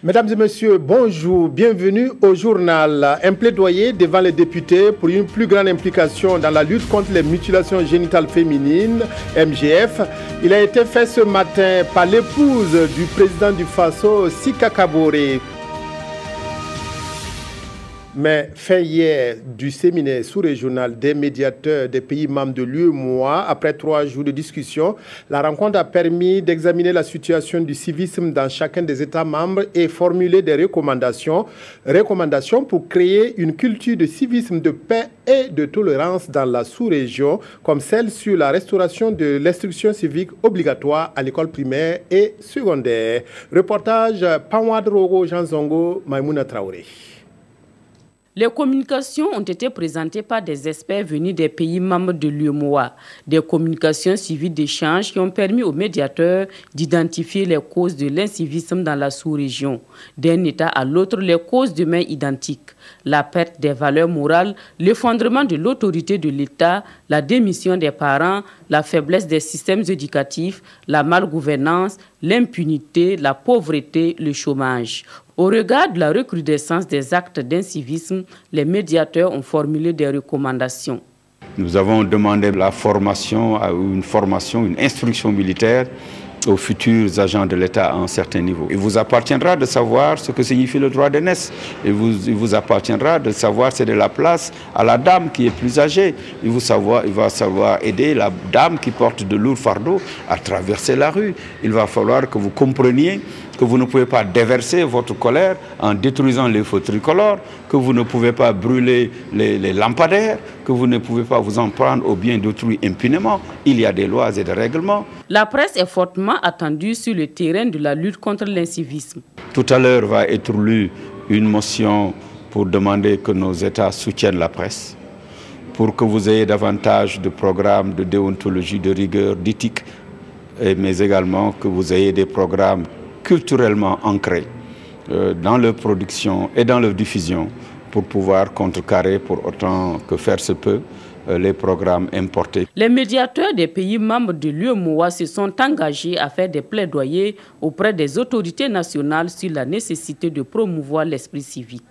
Mesdames et messieurs, bonjour, bienvenue au journal. Un plaidoyer devant les députés pour une plus grande implication dans la lutte contre les mutilations génitales féminines, MGF. Il a été fait ce matin par l'épouse du président du Faso, Sika Kaboré. Mais fait hier du séminaire sous-régional des médiateurs des pays membres de l'UEMOA, après 3 jours de discussion, la rencontre a permis d'examiner la situation du civisme dans chacun des États membres et formuler des recommandations pour créer une culture de civisme, de paix et de tolérance dans la sous-région, comme celle sur la restauration de l'instruction civique obligatoire à l'école primaire et secondaire. Reportage Panwad Rogo Jean Zongo, Maïmouna Traoré. Les communications ont été présentées par des experts venus des pays membres de l'UEMOA. Des communications suivies d'échanges qui ont permis aux médiateurs d'identifier les causes de l'incivisme dans la sous-région. D'un État à l'autre, les causes demeurent identiques. La perte des valeurs morales, l'effondrement de l'autorité de l'État, la démission des parents, la faiblesse des systèmes éducatifs, la malgouvernance, l'impunité, la pauvreté, le chômage. Au regard de la recrudescence des actes d'incivisme, les médiateurs ont formulé des recommandations. Nous avons demandé une instruction militaire aux futurs agents de l'État à un certain niveau. Il vous appartiendra de savoir ce que signifie le droit d'aînesse. Il vous appartiendra de savoir céder la place à la dame qui est plus âgée. Il va savoir aider la dame qui porte de lourds fardeaux à traverser la rue. Il va falloir que vous compreniez que vous ne pouvez pas déverser votre colère en détruisant les feux tricolores, que vous ne pouvez pas brûler les lampadaires, que vous ne pouvez pas vous en prendre aux biens d'autrui impunément. Il y a des lois et des règlements. La presse est fortement attendue sur le terrain de la lutte contre l'incivisme. Tout à l'heure va être lue une motion pour demander que nos États soutiennent la presse, pour que vous ayez davantage de programmes de déontologie, de rigueur, d'éthique, mais également que vous ayez des programmes culturellement ancrés dans leur production et dans leur diffusion pour pouvoir contrecarrer, pour autant que faire se peut, les programmes importés. Les médiateurs des pays membres de l'UEMOA se sont engagés à faire des plaidoyers auprès des autorités nationales sur la nécessité de promouvoir l'esprit civique.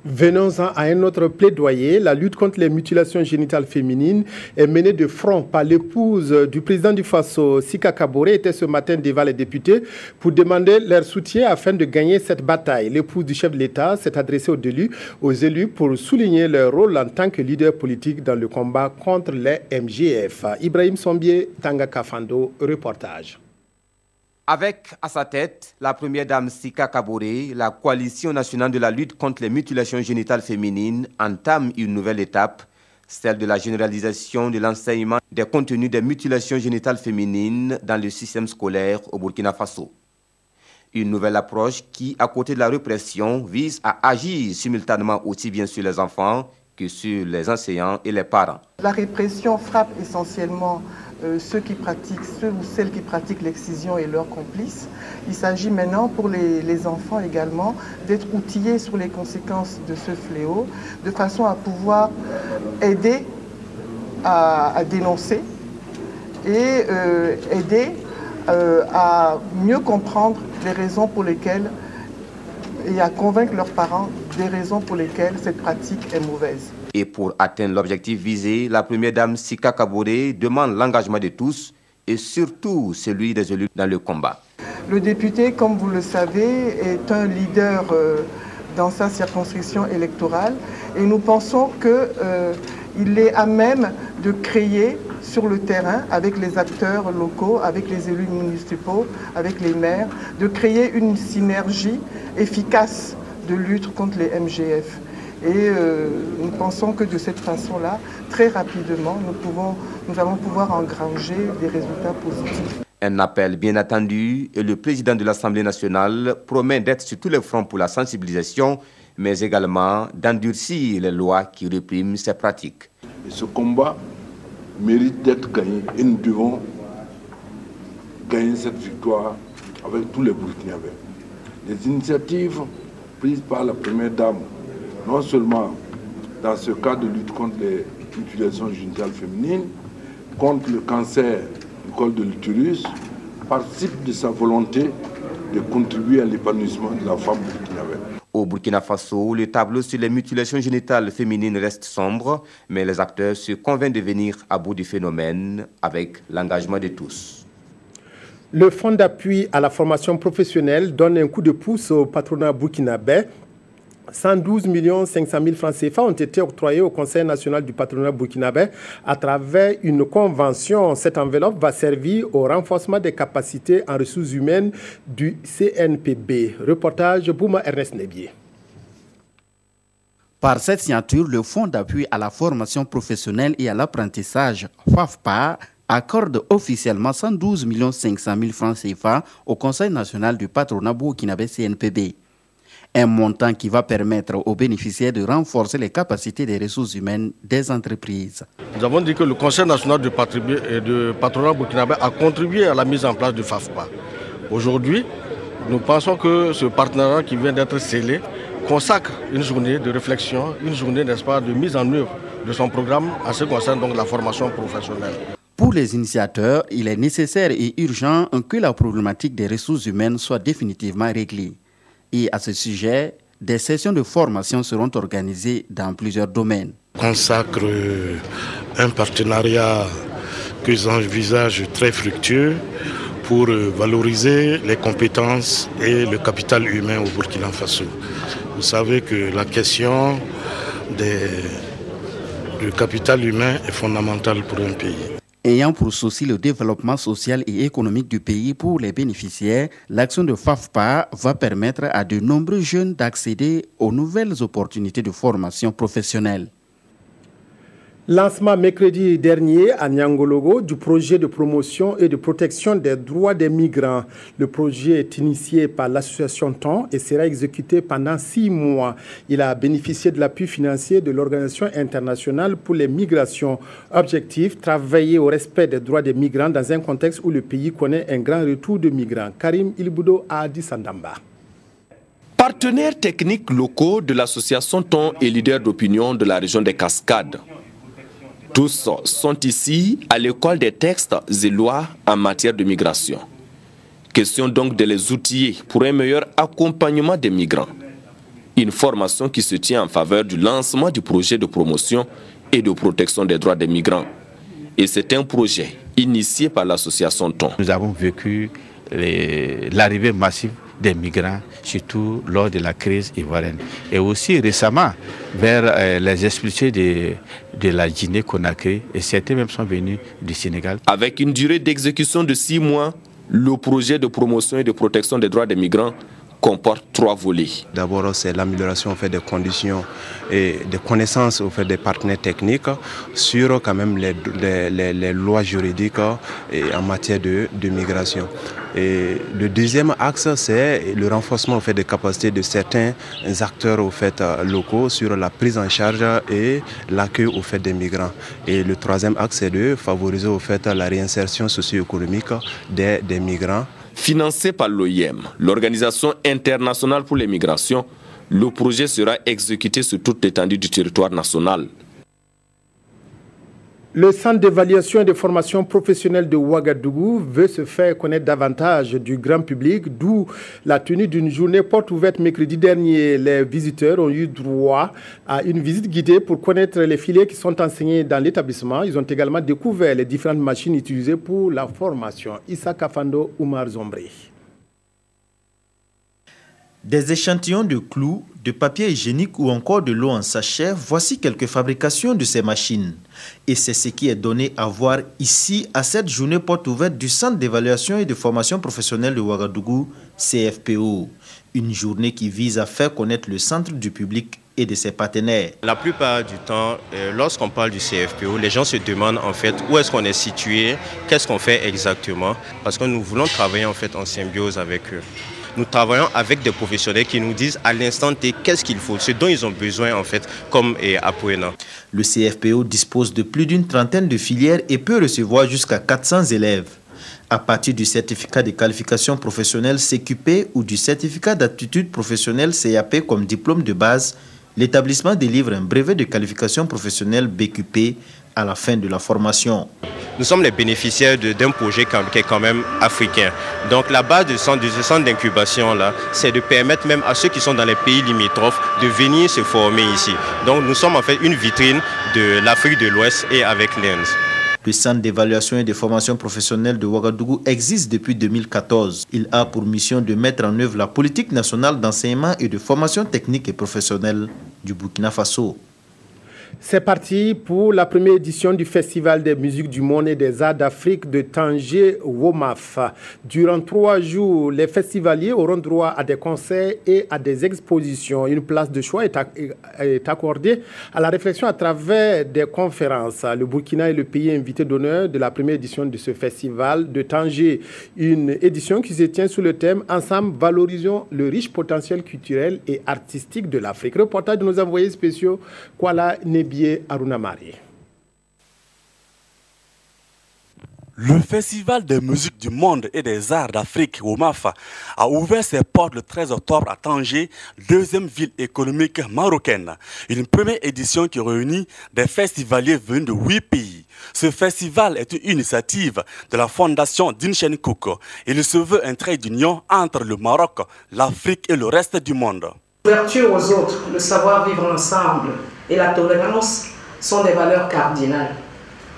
Venons-en à un autre plaidoyer. La lutte contre les mutilations génitales féminines est menée de front par l'épouse du président du Faso, Sika Kaboré, était ce matin devant les députés pour demander leur soutien afin de gagner cette bataille. L'épouse du chef de l'État s'est adressée aux élus pour souligner leur rôle en tant que leader politique dans le combat contre les MGF. Ibrahim Sombier, Tanga Kafando, reportage. Avec à sa tête la première dame Sika Kaboré, la coalition nationale de la lutte contre les mutilations génitales féminines entame une nouvelle étape, celle de la généralisation de l'enseignement des contenus des mutilations génitales féminines dans le système scolaire au Burkina Faso. Une nouvelle approche qui, à côté de la répression, vise à agir simultanément aussi bien sur les enfants que sur les enseignants et les parents. La répression frappe essentiellement ceux ou celles qui pratiquent l'excision et leurs complices. Il s'agit maintenant pour les enfants également d'être outillés sur les conséquences de ce fléau, de façon à pouvoir aider à dénoncer et aider à mieux comprendre les raisons pour lesquelles et à convaincre leurs parents des raisons pour lesquelles cette pratique est mauvaise. Et pour atteindre l'objectif visé, la première dame Sika Kaboré demande l'engagement de tous et surtout celui des élus dans le combat. Le député, comme vous le savez, est un leader dans sa circonscription électorale et nous pensons qu'il est à même de créer sur le terrain, avec les acteurs locaux, avec les élus municipaux, avec les maires, de créer une synergie efficace de lutte contre les MGF. Et nous pensons que de cette façon-là, très rapidement, nous allons pouvoir engranger des résultats positifs. Un appel bien attendu et le président de l'Assemblée nationale promet d'être sur tous les fronts pour la sensibilisation, mais également d'endurcir les lois qui répriment ces pratiques. Et ce combat mérite d'être gagné et nous devons gagner cette victoire avec tous les Burkinabés. Les initiatives prises par la première dame, non seulement dans ce cas de lutte contre les mutilations génitales féminines, contre le cancer du col de l'utérus, participent de sa volonté de contribuer à l'épanouissement de la femme burkinabé. Au Burkina Faso, le tableau sur les mutilations génitales féminines reste sombre, mais les acteurs se convainquent de venir à bout du phénomène avec l'engagement de tous. Le fonds d'appui à la formation professionnelle donne un coup de pouce au patronat burkinabé. 112 500 000 francs CFA ont été octroyés au Conseil national du patronat burkinabé à travers une convention. Cette enveloppe va servir au renforcement des capacités en ressources humaines du CNPB. Reportage Bouma Ernest Nebier. Par cette signature, le Fonds d'appui à la formation professionnelle et à l'apprentissage, FAFPA, accorde officiellement 112 500 000 francs CFA au Conseil national du patronat burkinabé CNPB. Un montant qui va permettre aux bénéficiaires de renforcer les capacités des ressources humaines des entreprises. Nous avons dit que le Conseil national du patronat burkinabé a contribué à la mise en place du FAFPA. Aujourd'hui, nous pensons que ce partenariat qui vient d'être scellé consacre une journée de réflexion, une journée, n'est-ce pas, de mise en œuvre de son programme en ce qui concerne donc la formation professionnelle. Pour les initiateurs, il est nécessaire et urgent que la problématique des ressources humaines soit définitivement réglée. Et à ce sujet, des sessions de formation seront organisées dans plusieurs domaines. Consacre un partenariat qu'ils envisagent très fructueux pour valoriser les compétences et le capital humain au Burkina Faso. Vous savez que la question du capital humain est fondamentale pour un pays. Ayant pour souci le développement social et économique du pays pour les bénéficiaires, l'action de FAFPA va permettre à de nombreux jeunes d'accéder aux nouvelles opportunités de formation professionnelle. Lancement mercredi dernier à Niangologo du projet de promotion et de protection des droits des migrants. Le projet est initié par l'association TON et sera exécuté pendant 6 mois. Il a bénéficié de l'appui financier de l'Organisation internationale pour les migrations. Objectif, travailler au respect des droits des migrants dans un contexte où le pays connaît un grand retour de migrants. Karim Ilboudo a dit Sandamba. Partenaires techniques locaux de l'association TON et leaders d'opinion de la région des Cascades. Tous sont ici à l'école des textes et lois en matière de migration. Question donc de les outiller pour un meilleur accompagnement des migrants. Une formation qui se tient en faveur du lancement du projet de promotion et de protection des droits des migrants. Et c'est un projet initié par l'association TON. Nous avons vécu l'arrivée massive des migrants, surtout lors de la crise ivoirienne. Et aussi récemment, vers les expulsés de la Guinée-Conakry, et certains même sont venus du Sénégal. Avec une durée d'exécution de 6 mois, le projet de promotion et de protection des droits des migrants comporte 3 volets. D'abord, c'est l'amélioration des conditions et des connaissances des partenaires techniques sur quand même les lois juridiques en matière de migration. Et le deuxième axe, c'est le renforcement des capacités de certains acteurs locaux sur la prise en charge et l'accueil des migrants. Et le troisième axe, c'est de favoriser la réinsertion socio-économique des migrants. Financé par l'OIM, l'Organisation internationale pour les migrations, le projet sera exécuté sur toute l'étendue du territoire national. Le centre d'évaluation et de formation professionnelle de Ouagadougou veut se faire connaître davantage du grand public, d'où la tenue d'une journée porte ouverte mercredi dernier. Les visiteurs ont eu droit à une visite guidée pour connaître les filières qui sont enseignées dans l'établissement. Ils ont également découvert les différentes machines utilisées pour la formation. Issa Kafando, Oumar Zombré. Des échantillons de clous, de papier hygiénique ou encore de l'eau en sachet, voici quelques fabrications de ces machines. Et c'est ce qui est donné à voir ici à cette journée porte ouverte du Centre d'évaluation et de formation professionnelle de Ouagadougou, CFPO. Une journée qui vise à faire connaître le centre du public et de ses partenaires. La plupart du temps, lorsqu'on parle du CFPO, les gens se demandent en fait où est-ce qu'on est situé, qu'est-ce qu'on fait exactement, parce que nous voulons travailler en fait en symbiose avec eux. Nous travaillons avec des professionnels qui nous disent à l'instant T qu'est-ce qu'il faut, ce dont ils ont besoin en fait, comme Apoena. Le CFPO dispose de plus d'une trentaine de filières et peut recevoir jusqu'à 400 élèves. À partir du certificat de qualification professionnelle CQP ou du certificat d'aptitude professionnelle CAP comme diplôme de base, l'établissement délivre un brevet de qualification professionnelle BQP à la fin de la formation. Nous sommes les bénéficiaires d'un projet qui est quand même africain. Donc la base de ce centre d'incubation là, c'est de permettre même à ceux qui sont dans les pays limitrophes de venir se former ici. Donc nous sommes en fait une vitrine de l'Afrique de l'Ouest et avec l'Inde. Le centre d'évaluation et de formation professionnelle de Ouagadougou existe depuis 2014. Il a pour mission de mettre en œuvre la politique nationale d'enseignement et de formation technique et professionnelle du Burkina Faso. C'est parti pour la première édition du Festival des musiques du monde et des arts d'Afrique de Tanger Womaf. Durant 3 jours, les festivaliers auront droit à des concerts et à des expositions. Une place de choix est accordée à la réflexion à travers des conférences. Le Burkina est le pays invité d'honneur de la première édition de ce festival de Tanger. Une édition qui se tient sous le thème « Ensemble, valorisons le riche potentiel culturel et artistique de l'Afrique ». Reportage de nos envoyés spéciaux, Kuala Nebi Aruna Mari. Le Festival des musiques du monde et des arts d'Afrique, WOMAF, a ouvert ses portes le 13 octobre à Tanger, deuxième ville économique marocaine. Une première édition qui réunit des festivaliers venus de 8 pays. Ce festival est une initiative de la fondation Dinchen Cook. Il se veut un trait d'union entre le Maroc, l'Afrique et le reste du monde. L'ouverture aux autres, le savoir-vivre ensemble et la tolérance sont des valeurs cardinales.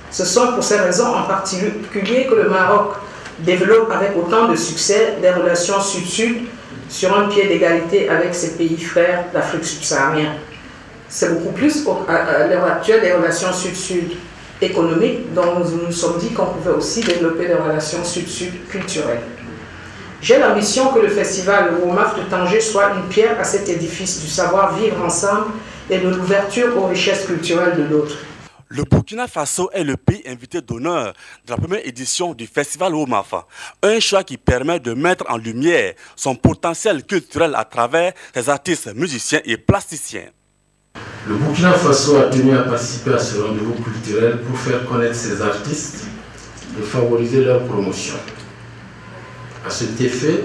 Ce sont pour ces raisons en particulier que le Maroc développe avec autant de succès des relations sud-sud sur un pied d'égalité avec ses pays frères d'Afrique subsaharienne. C'est beaucoup plus à l'heure actuelle des relations sud-sud économiques dont nous nous sommes dit qu'on pouvait aussi développer des relations sud-sud culturelles. J'ai l'ambition que le festival WOMAF de Tanger soit une pierre à cet édifice du savoir-vivre ensemble et de l'ouverture aux richesses culturelles de l'autre. Le Burkina Faso est le pays invité d'honneur de la première édition du festival WOMAF. Un choix qui permet de mettre en lumière son potentiel culturel à travers ses artistes, musiciens et plasticiens. Le Burkina Faso a tenu à participer à ce rendez-vous culturel pour faire connaître ses artistes et favoriser leur promotion. À cet effet,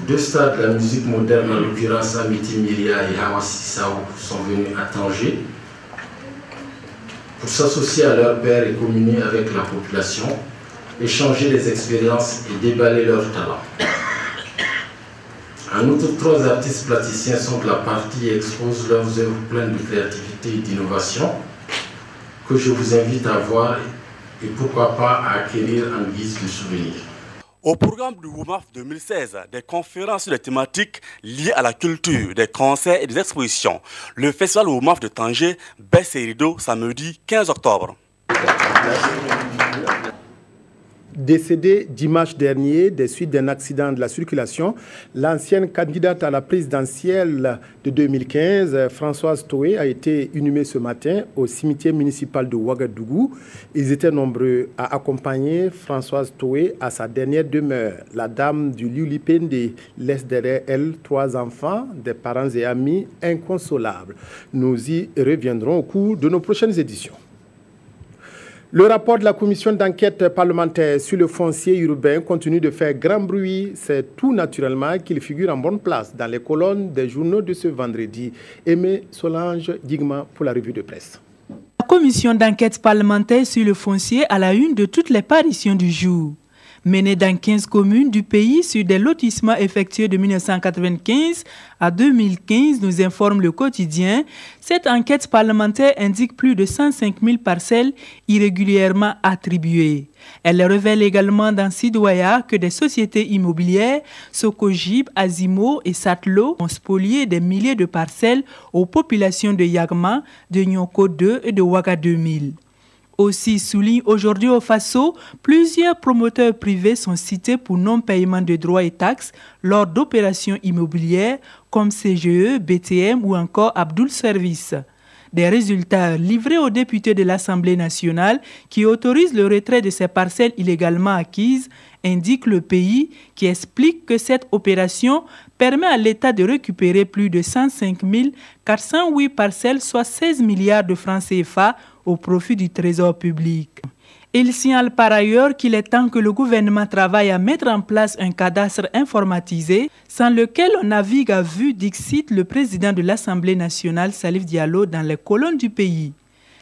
2 stars de la musique moderne, en l'occurrence Amity Miria et Hawa Sissao, sont venus à Tanger pour s'associer à leur père et communier avec la population, échanger des expériences et déballer leurs talents. En outre, 3 artistes plasticiens sont de la partie et exposent leurs œuvres pleines de créativité et d'innovation que je vous invite à voir et pourquoi pas à acquérir en guise de souvenir. Au programme du WOMAF 2016, des conférences sur des thématiques liées à la culture, des concerts et des expositions. Le festival WOMAF de Tanger baisse ses rideaux samedi 15 octobre. Décédée dimanche dernier des suites d'un accident de la circulation, l'ancienne candidate à la présidentielle de 2015, Françoise Toé, a été inhumée ce matin au cimetière municipal de Ouagadougou. Ils étaient nombreux à accompagner Françoise Toé à sa dernière demeure. La dame du Liulipende laisse derrière elle 3 enfants, des parents et amis inconsolables. Nous y reviendrons au cours de nos prochaines éditions. Le rapport de la commission d'enquête parlementaire sur le foncier urbain continue de faire grand bruit. C'est tout naturellement qu'il figure en bonne place dans les colonnes des journaux de ce vendredi. Aimé Solange Digma pour la revue de presse. La commission d'enquête parlementaire sur le foncier à la une de toutes les parutions du jour. Menée dans 15 communes du pays sur des lotissements effectués de 1995 à 2015, nous informe le quotidien. Cette enquête parlementaire indique plus de 105 000 parcelles irrégulièrement attribuées. Elle révèle également dans Sidoya que des sociétés immobilières, Socogib, Azimo et Satlo, ont spolié des milliers de parcelles aux populations de Yagma, de Nyoko 2 et de Ouaga 2000. Aussi souligne aujourd'hui au Faso, plusieurs promoteurs privés sont cités pour non-paiement de droits et taxes lors d'opérations immobilières comme CGE, BTM ou encore Abdoul Service. Des résultats livrés aux députés de l'Assemblée nationale qui autorisent le retrait de ces parcelles illégalement acquises indiquent le pays qui explique que cette opération permet à l'État de récupérer plus de 105 408 parcelles, soit 16 milliards de francs CFA au profit du trésor public. Il signale par ailleurs qu'il est temps que le gouvernement travaille à mettre en place un cadastre informatisé sans lequel on navigue à vue, dixit le président de l'Assemblée nationale Salif Diallo dans les colonnes du pays.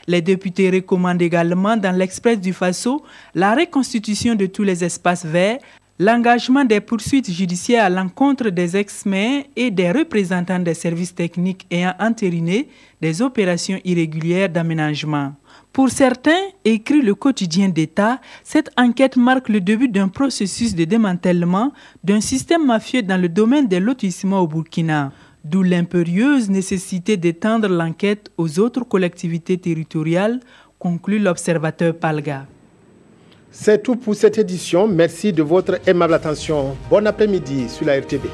Les députés recommandent également dans l'Express du Faso la reconstitution de tous les espaces verts, l'engagement des poursuites judiciaires à l'encontre des ex-maires et des représentants des services techniques ayant entériné des opérations irrégulières d'aménagement. Pour certains, écrit le quotidien d'État, cette enquête marque le début d'un processus de démantèlement d'un système mafieux dans le domaine des lotissements au Burkina, d'où l'impérieuse nécessité d'étendre l'enquête aux autres collectivités territoriales, conclut l'observateur Palga. C'est tout pour cette édition. Merci de votre aimable attention. Bon après-midi sur la RTB.